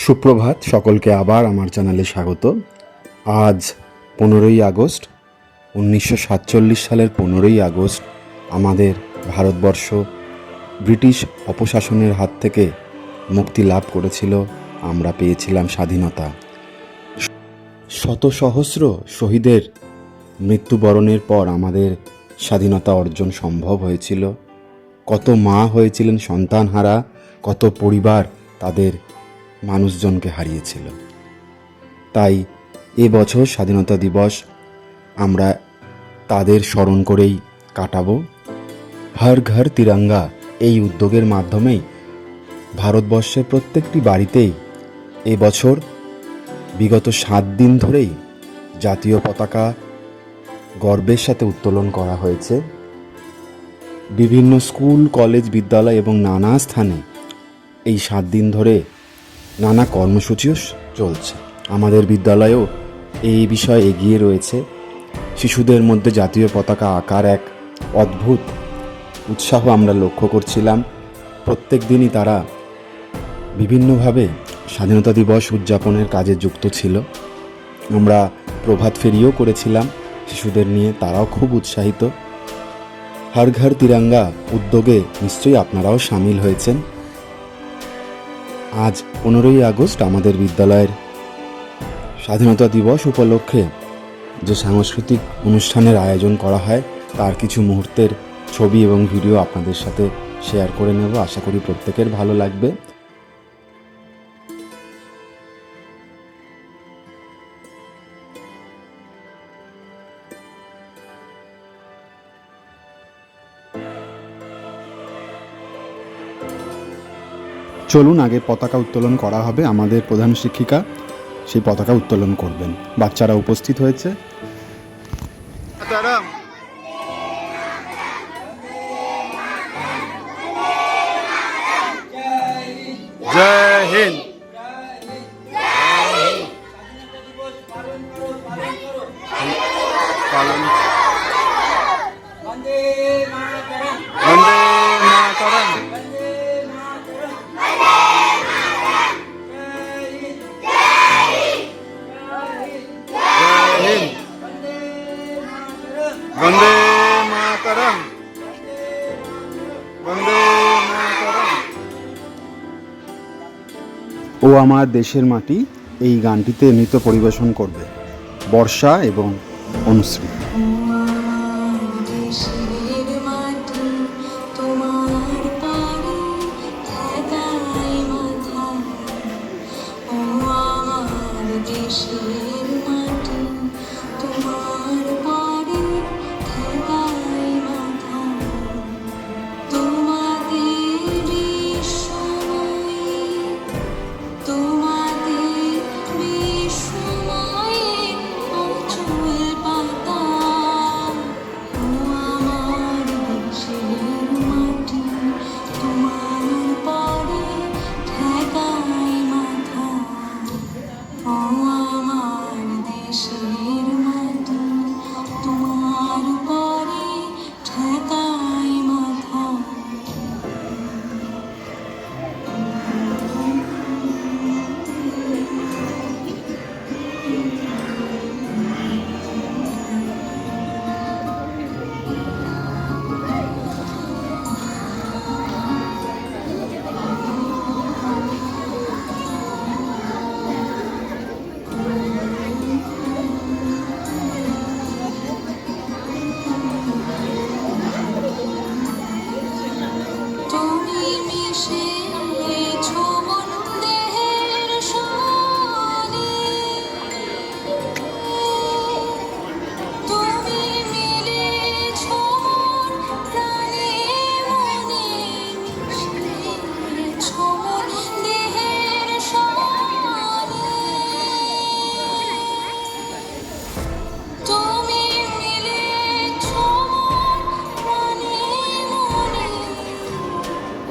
সুপ্রভাত, সকলকে আবার আমার চ্যানেলে স্বাগত। আজ 15ই আগস্ট, 1947 সালের 15ই আগস্ট আমাদের ভারতবর্ষ ব্রিটিশ অপশাসনের হাত থেকে মুক্তি লাভ করেছিল। আমরা পেয়েছিলাম স্বাধীনতা। শত সহস্র শহীদের মৃত্যুবরণের পর আমাদের স্বাধীনতা অর্জন সম্ভব হয়েছিল। কত মা হয়েছিলেন সন্তানহারা, কত পরিবার তাদের মানুষজনকে হারিয়েছিল। তাই এবছর স্বাধীনতা দিবস আমরা তাদের স্মরণ করেই কাটাবো। হর ঘর তিরঙ্গা এই উদ্যোগের মাধ্যমেই ভারতবর্ষের প্রত্যেকটি বাড়িতেই এবছর বিগত 7 দিন ধরেই জাতীয় পতাকা গর্বের সাথে উত্তোলন করা হয়েছে। বিভিন্ন স্কুল, কলেজ, বিদ্যালয় এবং নানা স্থানে এই 7 দিন ধরে নানা কর্মসূচিও চলছে। আমাদের বিদ্যালয়েও এই বিষয়ে এগিয়ে রয়েছে। শিশুদের মধ্যে জাতীয় পতাকা আঁকার এক অদ্ভুত উৎসাহ আমরা লক্ষ্য করছিলাম। প্রত্যেক দিনই তারা বিভিন্নভাবে স্বাধীনতা দিবস উদযাপনের কাজে যুক্ত ছিল। আমরা প্রভাত ফেরিও করেছিলাম শিশুদের নিয়ে, তারাও খুব উৎসাহিত। হর ঘর তিরঙ্গা উদ্যোগে নিশ্চয়ই আপনারাও সামিল হয়েছেন। আজ 15ই আগস্ট আমাদের বিদ্যালয়ের স্বাধীনতা দিবস উপলক্ষে যে সাংস্কৃতিক অনুষ্ঠানের আয়োজন করা হয় তার কিছু মুহূর্তের ছবি এবং ভিডিও আপনাদের সাথে শেয়ার করে নেব। আশা করি প্রত্যেকের ভালো লাগবে। চলুন, আগে পতাকা উত্তোলন করা হবে। আমাদের প্রধান শিক্ষিকা সেই পতাকা উত্তোলন করবেন। বাচ্চারা উপস্থিত হয়েছে। জয় হিন্দ। পালন বন্দে মাতরম। বন্দে মাতরম, বন্দে মাতরম। ও আমার দেশের মাটি এই গানটিতে নৃত্য পরিবেশন করবে বর্ষা এবং অনুশ্রী।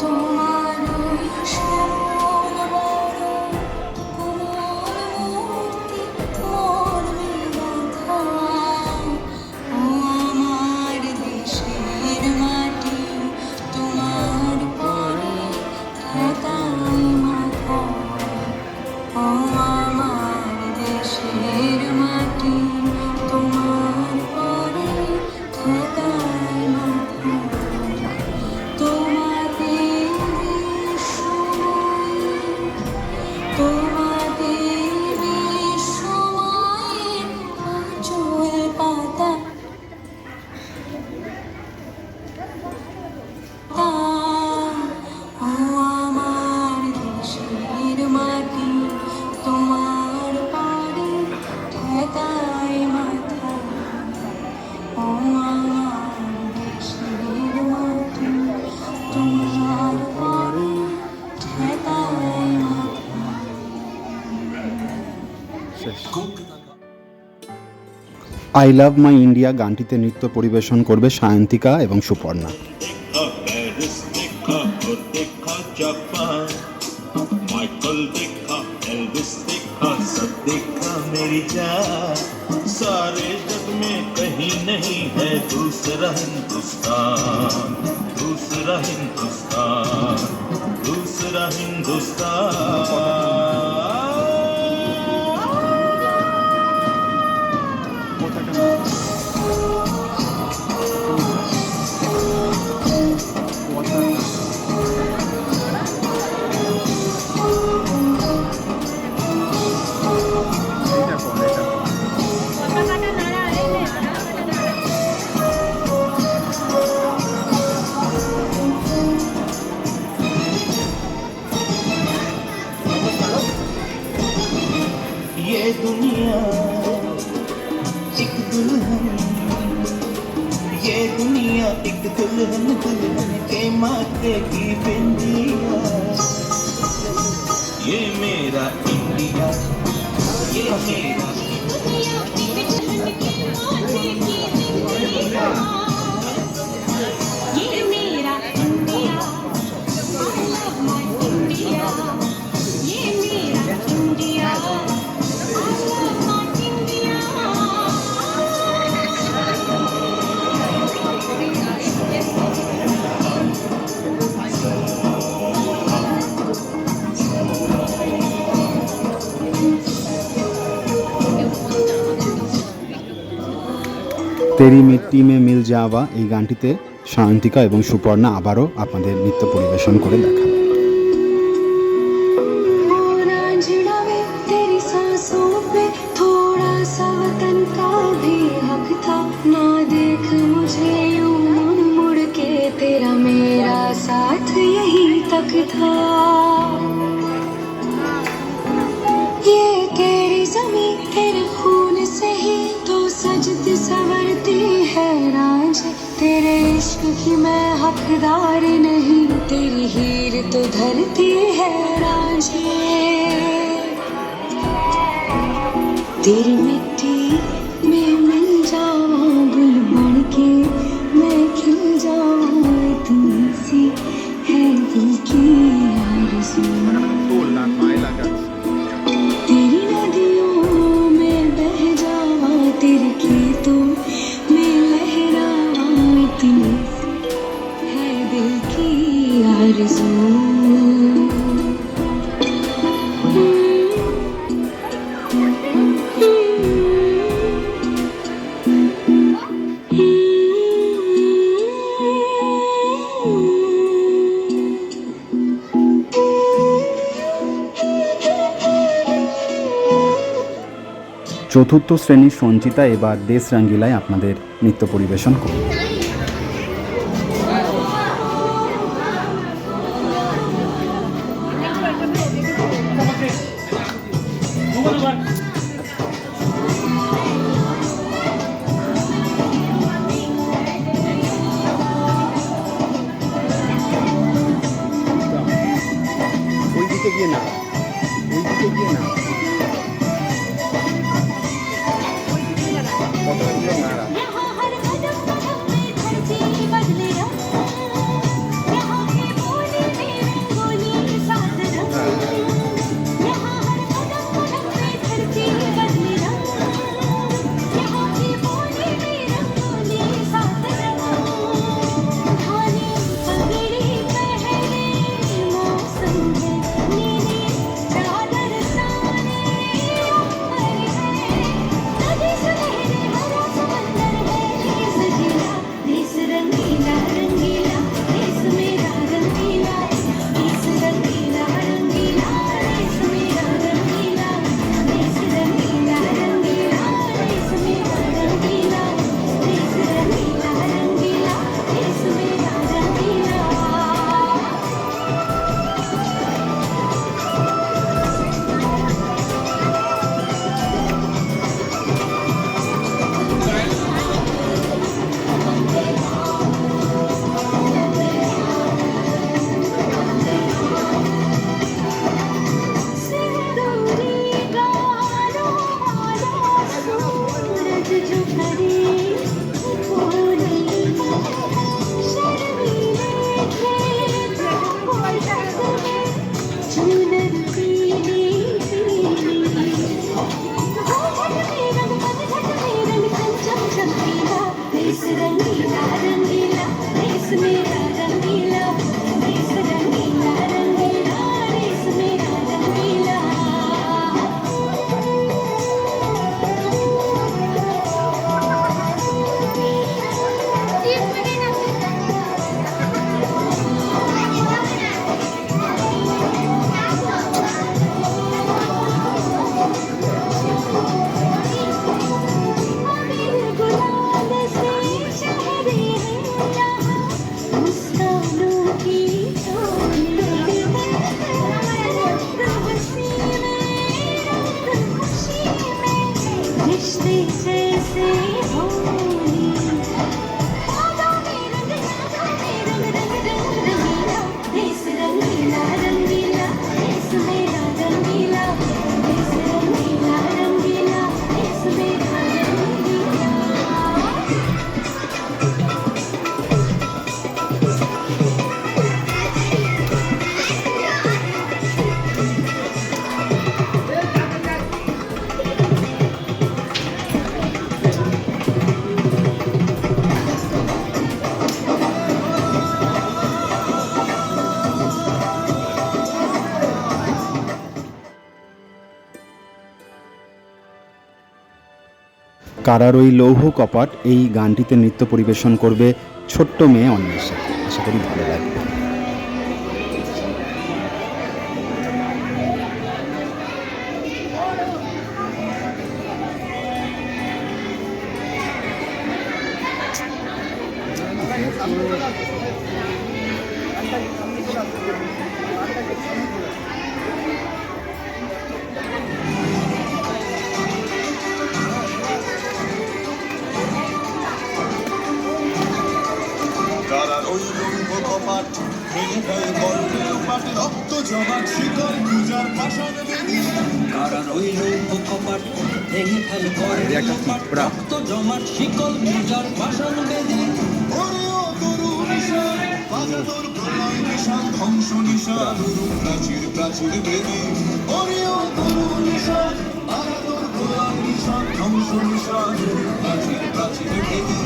তোমার আই লাভ মাই ইন্ডিয়া গানটিতে নৃত্য পরিবেশন করবে সায়ন্তিকা এবং সুপর্ণা। देखा पेरिस देखा और देखा जापान माइकल देखा एल्विस देखा सब देखा मेरी जान सारे जग में कहीं नहीं है दूसरा हिंदुस्तान दूसरा हिंदुस्तान दूसरा हिंदुस्तान ये दुनिया एक दुल्हन ये दुनिया एक दुल्हन दुल्हन के माथे की बिंदिया ये मेरा इंडिया ये मेरा ये मेरा India I love my India ये मेरा India I love my India তেরি মিট্টি মে মিল যাওয়া এই গানটিতে সায়ন্তিকা এবং সুপর্ণা আবারও আপনাদের নৃত্য পরিবেশন করে দেখাবে। रांझना में तेरी सांसों पे थोड़ा सा वतन का भी हक था ना देख मुझे यूं मुड़ मुड़ के तेरा मेरा साथ यही तक था ये तेरी जमीन तेरे खून से ही तो सजती संवरती है रांझ तेरे इश्क की मैं हकदार नहीं तेरी हीर तो धरती है रांझे तेरी मिट्टी में मिल जाऊं गुल बन के मैं खिल जाऊं इतनी सी है दिल की आरज़ू तेरी नदियों में बह जावा तेरे खेतों में लहरावा इतनी है दिल की आरज़ू চতুর্থ শ্রেণীর সঞ্চিতা এবার দেশ রাঙ্গিলায় আপনাদের নৃত্য পরিবেশন করবে। ওইদিকে গিয়ে না ওইদিকে গিয়ে না यहाँ हर कदम कदम में धरती बदले रंग यहाँ के बोले में रंगोली साथ रंग यहाँ हर कदम कदम में धरती बदले रंग यहाँ के बोले में रंगोली साथ रंग खाने पगड़ी पहने मौसम है नीली चादर ताने ऊपर है नदी सुनहरे हरा समंदर है কারার ওই লৌহ কপাট এই গানটিতে নৃত্য পরিবেশন করবে ছোট্ট মেয়ে অন্বেষা। আশা করি ভালো লাগবে। কারার ওই লৌহ কপাট ভেঙে ফেল করবে লোপাট রক্ত জমাট শিকল পূজার ভাষণ বেদি কারার ওই লৌহ কপাট ভেঙে ফেল করবে লোপাট রক্ত জমাট শিকল পূজার ভাষণ বেদি ওরে ও তরু নিশান বাজা তোর প্রলয় নিশান ধ্বংস নিশান উরুম প্রাচীর প্রাচীর বেদি ওরে ও তরু নিশান বাজা তোর প্রলয় নিশান ধ্বংস নিশান উরুম প্রাচীর প্রাচীর বেদি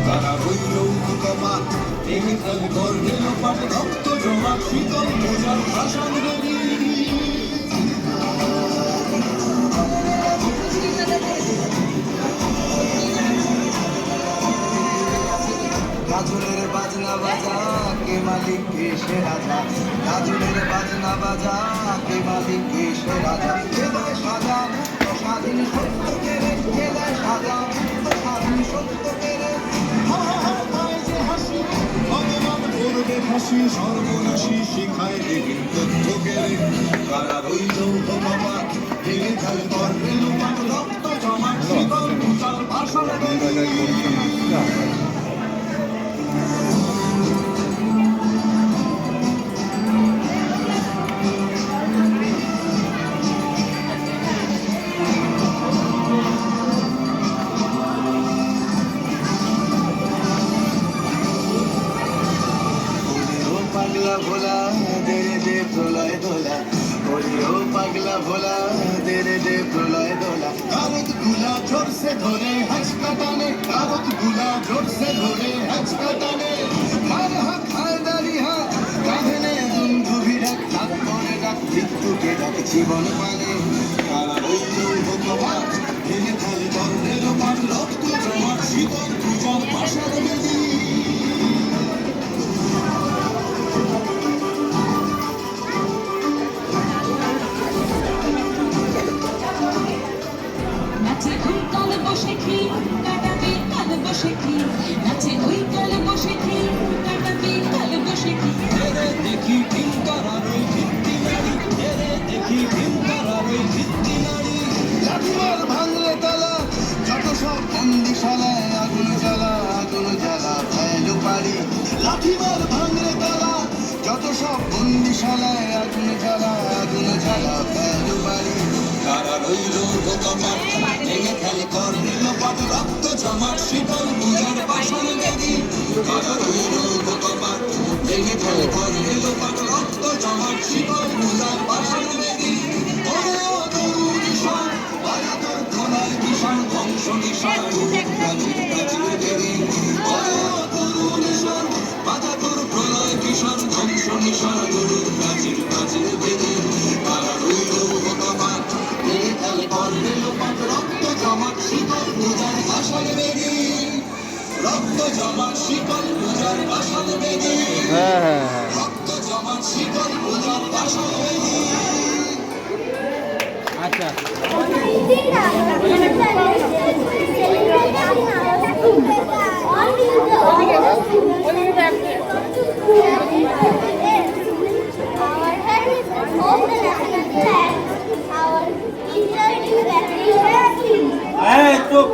কারার ওই লৌহ কপাট ভেঙে ফেল করবে লোপাট রক্ত জমাট শীতল পূজার ভাষণ বেদি গাজনের বাজনা বাজা কে মালিক কে সে রাজা গাজনের বাজনা বাজা কে মালিক কে সে রাজা কে দেয় সাজা মুক্ত স্বাধীন সত্য কেড়ে কে দেয় সাজা মুক্ত স্বাধীন সত্য কেড়ে হা হা হা পায় যে হাসি ভগবান করবে হাসি সর্বনাশী শিখায় দেবীর তথ্য কেড়ে কারা রইল ভগবান ভেঙে ফেল করবে লোপাট রক্ত জমাট শীতল পূজার ভাষণ বেদি পাগলা ভোলা দেরে দে প্রলয় দোলা ওরে ও পাগলা ভোলা দেরে দে প্রলয় দোলা কাগজ গুলা জোর সে ধরে হাঁচকা টানে কাগজ গুলা জোর সে ধরে হাঁচকা টানে হার হাত হার দাড়ি হাত কাঁধে নে বন্ধু ভিড়াক হাত করে ডাক মৃত্যুকে ডাক জীবন মানে কারা রইল ভগবান ভেঙে ফেল করবে লোপাট রক্ত জমাট শীতল পূজার ভাষণ বেদি নাচে ওই কাল বসে কি কাটাবে কাল বসে কি নাচে ওই কাল বসে কি কাটাবে কাল বসে কি তেরে দেখি ভীম করার ওই ভিত্তি নারী তেরে দেখি ভীম করার ওই ভিত্তি নারী লাঠিমার ভাঙলে তালা যত সব বন্দিশালায় আগুন জ্বালা ভয়ালু পারি লাঠিমার ভাঙলে তালা যত সব বন্দিশালায় আগুন জ্বালা ভয়ালু পারি কারা রইল ভোকামার ভেঙে ফেল করবে লোপাট রক্ত জমাট শীতল পূজার ভাষণ বেদি কারা রইল ভোকামার ভেঙে ফেল করবে লোপাট রক্ত জমাট শীতল পূজার ভাষণ বেদি ওরে ও তরু নিশান বাজা তোর প্রলয় নিশান ধ্বংস নিশান প্রাচীর প্রাচীর বেদি ওরে ও তরু নিশান বাজা তোর প্রলয় নিশান ধ্বংস নিশান গুরুর প্রাচীর প্রাচীর বেদি কারা রইল ভোকামার ভেঙে ফেল করবে লোপাট রক্ত জমাট শীতল পূজার ভাষণ বেদি রক্ত জমাট শীতল পূজার ভাষণ বেদি রক্ত জমাট শীতল পূজার ভাষণ বেদি আচ্ছা এই চুপ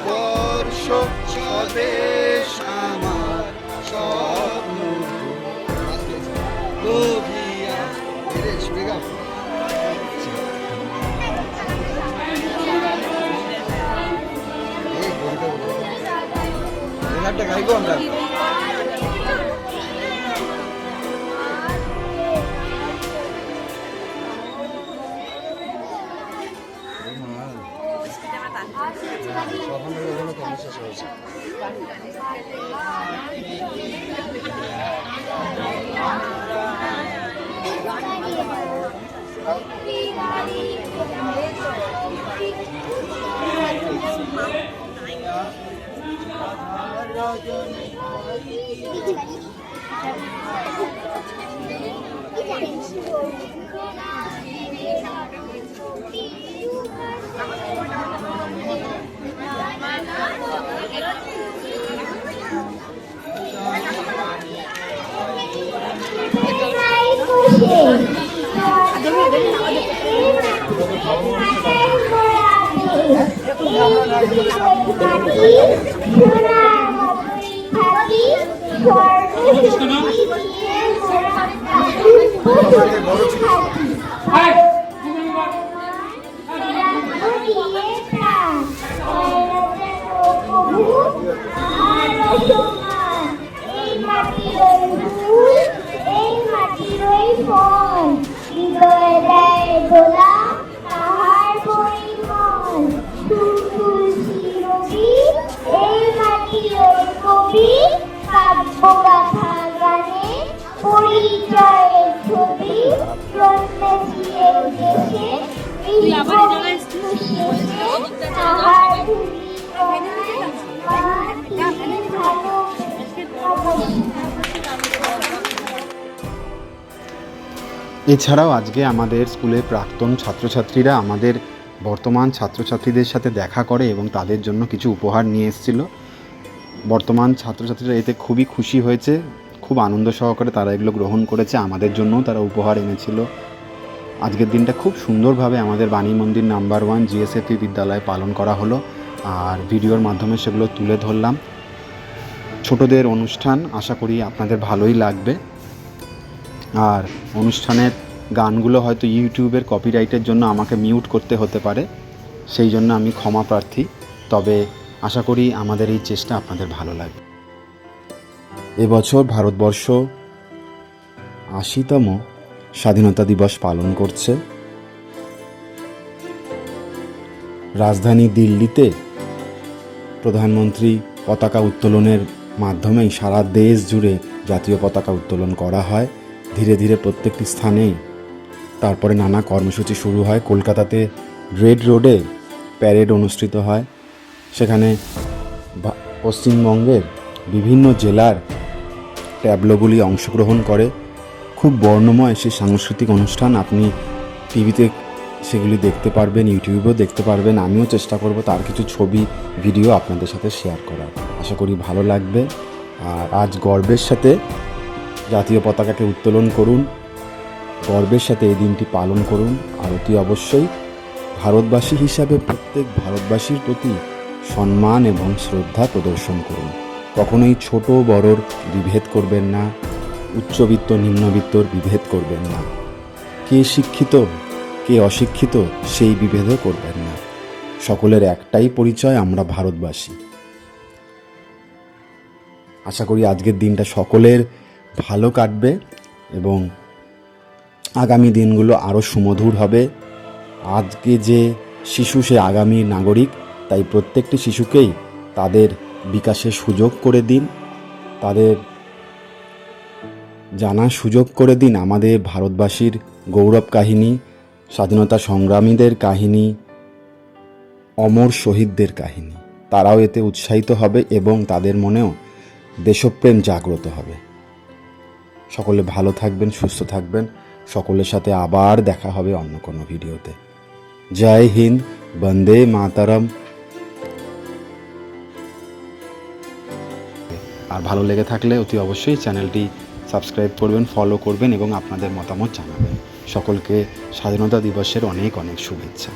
বর্ষ স্বদেশ আমার স্বপ্ন গভীরা এই এছাড়াও আজকে আমাদের স্কুলের প্রাক্তন ছাত্রছাত্রীরা আমাদের বর্তমান ছাত্রছাত্রীদের সাথে দেখা করে এবং তাদের জন্য কিছু উপহার নিয়ে এসেছিল। বর্তমান ছাত্রছাত্রীরা এতে খুবই খুশি হয়েছে, খুব আনন্দ সহকারে তারা এগুলো গ্রহণ করেছে। আমাদের জন্যও তারা উপহার এনেছিল। আজকের দিনটা খুব সুন্দরভাবে আমাদের বাণী মন্দির নাম্বার 1 জিএসএফি বিদ্যালয়ে পালন করা হলো, আর ভিডিওর মাধ্যমে সেগুলো তুলে ধরলাম। ছোটদের অনুষ্ঠান, আশা করি আপনাদের ভালোই লাগবে। আর অনুষ্ঠানের গানগুলো হয়তো ইউটিউবের কপিরাইটের জন্য আমাকে মিউট করতে হতে পারে, সেই জন্য আমি ক্ষমা প্রার্থী। তবে আশা করি আমাদের এই চেষ্টা আপনাদের ভালো লাগবে। এবছর ভারতবর্ষ ৮০তম স্বাধীনতা দিবস পালন করছে। রাজধানী দিল্লিতে প্রধানমন্ত্রী পতাকা উত্তোলনের মাধ্যমেই সারা দেশ জুড়ে জাতীয় পতাকা উত্তোলন করা হয়। ধীরে ধীরে প্রত্যেকটি স্থানেই তারপরে নানা কর্মসূচি শুরু হয়। কলকাতাতে রেড রোডে প্যারেড অনুষ্ঠিত হয়। সেখানে পশ্চিমবঙ্গের বিভিন্ন জেলার ট্যাবলোগুলি অংশগ্রহণ করে। খুব বর্ণময় সেই সাংস্কৃতিক অনুষ্ঠান। আপনি টিভিতে সেগুলি দেখতে পারবেন, ইউটিউবেও দেখতে পারবেন। আমিও চেষ্টা করব তার কিছু ছবি ভিডিও আপনাদের সাথে শেয়ার করার। আশা করি ভালো লাগবে। আর আজ গর্বের সাথে জাতীয় পতাকাকে উত্তোলন করুন, গর্বের সাথে এই দিনটি পালন করুন। আর অতি অবশ্যই ভারতবাসী হিসাবে প্রত্যেক ভারতবাসীর প্রতি সম্মান এবং শ্রদ্ধা প্রদর্শন করুন। কখনোই ছোট বড়র বিভেদ করবেন না, উচ্চবিত্ত নিম্নবিত্তর বিভেদ করবেন না, কে শিক্ষিত কে অশিক্ষিত সেই বিভেদও করবেন না। সকলের একটাই পরিচয়, আমরা ভারতবাসী। আশা করি আজকের দিনটা সকলের ভালো কাটবে এবং আগামী দিনগুলো আরও সুমধুর হবে। আজকে যে শিশু সে আগামী নাগরিক, তাই প্রত্যেকটি শিশুকেই তাদের বিকাশের সুযোগ করে দিন, তাদের জানার সুযোগ করে দিন আমাদের ভারতবাসীর গৌরব কাহিনী, স্বাধীনতা সংগ্রামীদের কাহিনী, অমর শহীদদের কাহিনী। তারাও এতে উৎসাহিত হবে এবং তাদের মনেও দেশপ্রেম জাগ্রত হবে। সকলে ভালো থাকবেন, সুস্থ থাকবেন। সকলের সাথে আবার দেখা হবে অন্য কোনো ভিডিওতে। জয় হিন্দ, বন্দে মাতরম। আর ভালো লেগে থাকলে অতি অবশ্যই চ্যানেলটি সাবস্ক্রাইব করবেন, ফলো করবেন এবং আপনাদের মতামত জানাবেন। সকলকে স্বাধীনতা দিবসের অনেক অনেক শুভেচ্ছা।